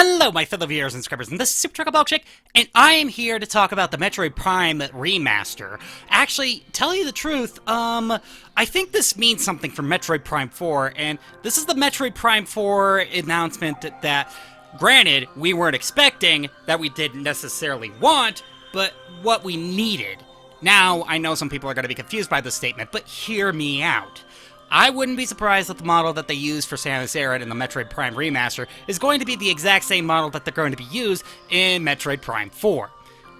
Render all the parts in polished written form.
Hello, my fellow viewers and subscribers, and this is Superchocolatemilkshake, and I am here to talk about the Metroid Prime Remaster. Actually, tell you the truth, I think this means something for Metroid Prime 4, and this is the Metroid Prime 4 announcement that granted, we weren't expecting, that we didn't necessarily want, but what we needed. Now, I know some people are going to be confused by this statement, but hear me out. I wouldn't be surprised that the model that they used for Samus Aran in the Metroid Prime Remaster is going to be the exact same model that they're going to be used in Metroid Prime 4.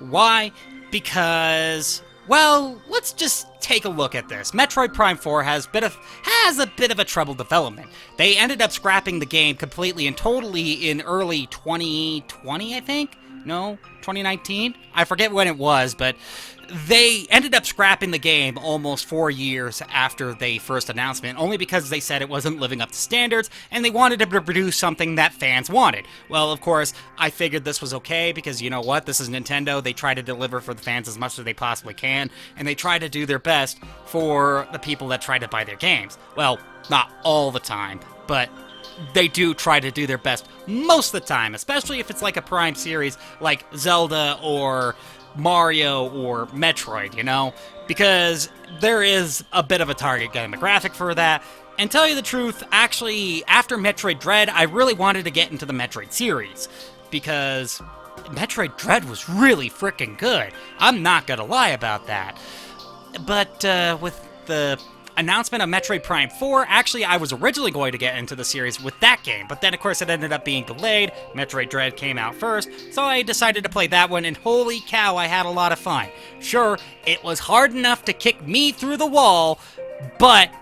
Why? Because, well, let's just take a look at this. Metroid Prime 4 has a bit of a troubled development. They ended up scrapping the game completely and totally in early 2020, I think? No? 2019? I forget when it was, but they ended up scrapping the game almost 4 years after the first announcement, only because they said it wasn't living up to standards, and they wanted to produce something that fans wanted. Well, of course, I figured this was okay, because you know what? This is Nintendo. They try to deliver for the fans as much as they possibly can, and they try to do their best for the people that try to buy their games. Well, not all the time, but they do try to do their best most of the time, especially if it's like a Prime series like Zelda or Mario or Metroid, you know? Because there is a bit of a target demographic for that. And tell you the truth, actually, after Metroid Dread, I really wanted to get into the Metroid series. Because Metroid Dread was really freaking good. I'm not gonna lie about that. But with the announcement of Metroid Prime 4, actually I was originally going to get into the series with that game, but then of course it ended up being delayed. Metroid Dread came out first, so I decided to play that one, and holy cow, I had a lot of fun. Sure, it was hard enough to kick me through the wall, but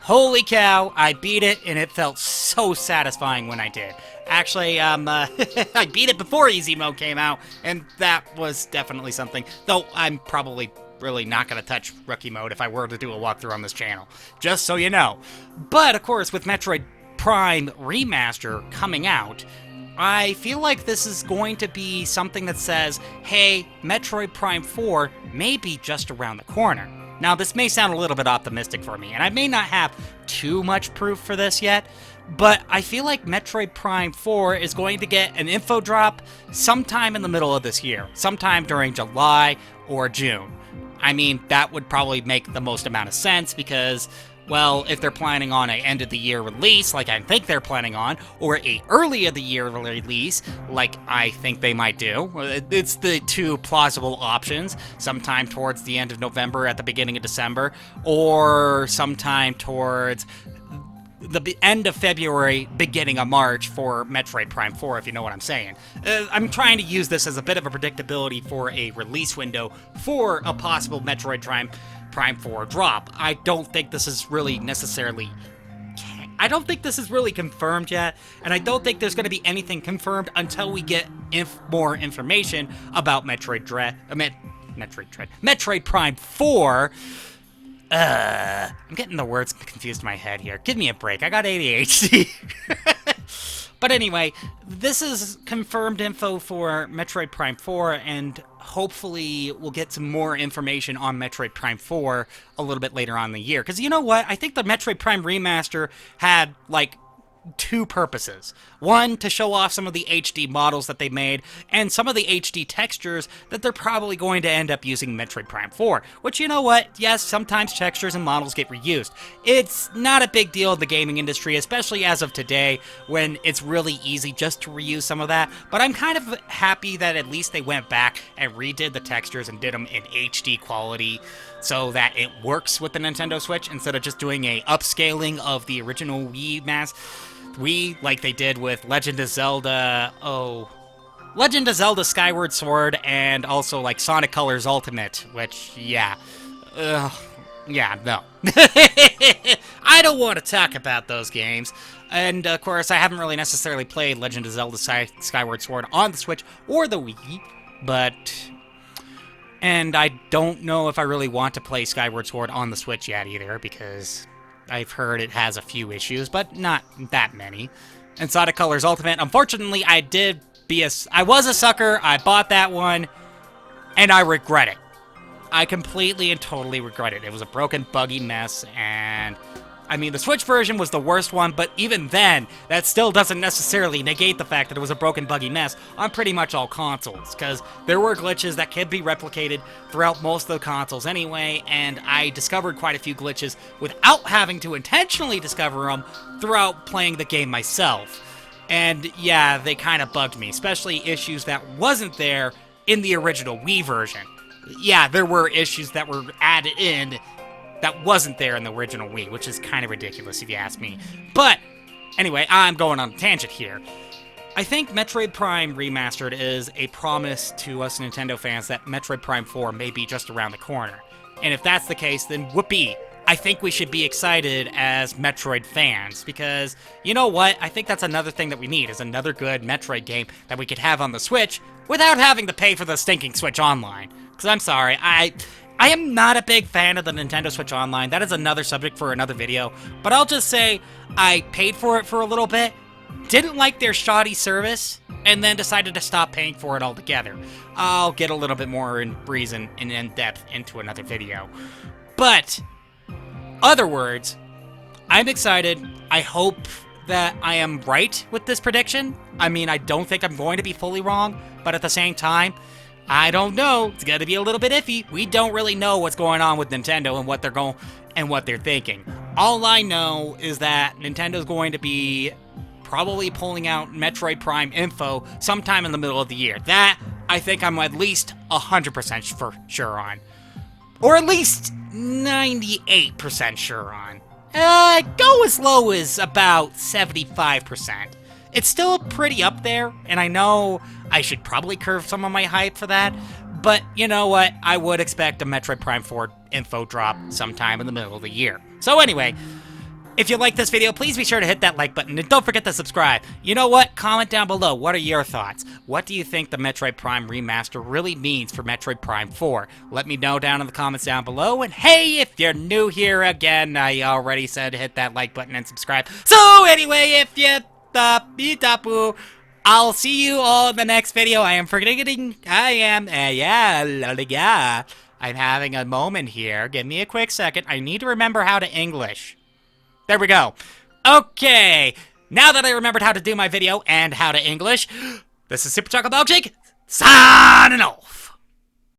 holy cow, I beat it, and it felt so satisfying when I did. Actually, I beat it before Easy Mode came out, and that was definitely something, though I'm probably really not going to touch Rookie Mode if I were to do a walkthrough on this channel, just so you know. But, of course, with Metroid Prime Remaster coming out, I feel like this is going to be something that says, hey, Metroid Prime 4 may be just around the corner. Now, this may sound a little bit optimistic for me, and I may not have too much proof for this yet, but I feel like Metroid Prime 4 is going to get an info drop sometime in the middle of this year, sometime during July or June. I mean, that would probably make the most amount of sense because, well, if they're planning on an end-of-the-year release, like I think they're planning on, or a early-of-the-year release, like I think they might do, it's the two plausible options, sometime towards the end of November, at the beginning of December, or sometime towards the end of February, beginning of March for Metroid Prime 4, if you know what I'm saying. I'm trying to use this as a bit of a predictability for a release window for a possible Metroid Prime 4 drop. I don't think this is really necessarily... I don't think this is really confirmed yet, and I don't think there's going to be anything confirmed until we get more information about Metroid Prime 4. I'm getting the words confused in my head here. Give me a break. I got ADHD. But anyway, this is confirmed info for Metroid Prime 4, and hopefully we'll get some more information on Metroid Prime 4 a little bit later on in the year. Because you know what? I think the Metroid Prime Remaster had, like, two purposes. One, to show off some of the HD models that they made, and some of the HD textures that they're probably going to end up using Metroid Prime 4. Which, you know what? Yes, sometimes textures and models get reused. It's not a big deal in the gaming industry, especially as of today, when it's really easy just to reuse some of that. But I'm kind of happy that at least they went back and redid the textures and did them in HD quality, so that it works with the Nintendo Switch, instead of just doing a upscaling of the original Wii, like they did with Legend of Zelda Skyward Sword, and also like Sonic Colors Ultimate, which, yeah. No. I don't want to talk about those games. And, of course, I haven't really necessarily played Legend of Zelda Skyward Sword on the Switch or the Wii, but... And I don't know if I really want to play Skyward Sword on the Switch yet either, because I've heard it has a few issues, but not that many. And Sonic Colors Ultimate, unfortunately, I was a sucker, I bought that one, and I regret it. I completely and totally regret it. It was a broken, buggy mess, and I mean, the Switch version was the worst one, but even then, that still doesn't necessarily negate the fact that it was a broken, buggy mess on pretty much all consoles, because there were glitches that could be replicated throughout most of the consoles anyway, and I discovered quite a few glitches without having to intentionally discover them throughout playing the game myself. And yeah, they kind of bugged me, especially issues that wasn't there in the original Wii version. Yeah, there were issues that were added in that wasn't there in the original Wii, which is kind of ridiculous if you ask me. But anyway, I'm going on a tangent here. I think Metroid Prime Remastered is a promise to us Nintendo fans that Metroid Prime 4 may be just around the corner. And if that's the case, then whoopee. I think we should be excited as Metroid fans, because you know what? I think that's another thing that we need, is another good Metroid game that we could have on the Switch without having to pay for the stinking Switch Online. Because I'm sorry, I am not a big fan of the Nintendo Switch Online. That is another subject for another video. But I'll just say I paid for it for a little bit, didn't like their shoddy service, and then decided to stop paying for it altogether. I'll get a little bit more in depth into another video. But, other words, I'm excited. I hope that I am right with this prediction. I mean, I don't think I'm going to be fully wrong, but at the same time, I don't know. It's gonna be a little bit iffy. We don't really know what's going on with Nintendo and what they're thinking. All I know is that Nintendo's going to be probably pulling out Metroid Prime info sometime in the middle of the year. That I think I'm at least 100% for sure on, or at least 98% sure on. Go as low as about 75%. It's still pretty up there, and I know I should probably curve some of my hype for that, but you know what? I would expect a Metroid Prime 4 info drop sometime in the middle of the year. So anyway, if you like this video, please be sure to hit that like button, and don't forget to subscribe. You know what? Comment down below. What are your thoughts? What do you think the Metroid Prime Remaster really means for Metroid Prime 4? Let me know down in the comments down below, and hey, if you're new here again, I already said hit that like button and subscribe. So anyway, if you I'll see you all in the next video. I'm having a moment here. Give me a quick second. I need to remember how to English. There we go. Okay. Now that I remembered how to do my video and how to English, this is Superchocolatemilkshake, signing off.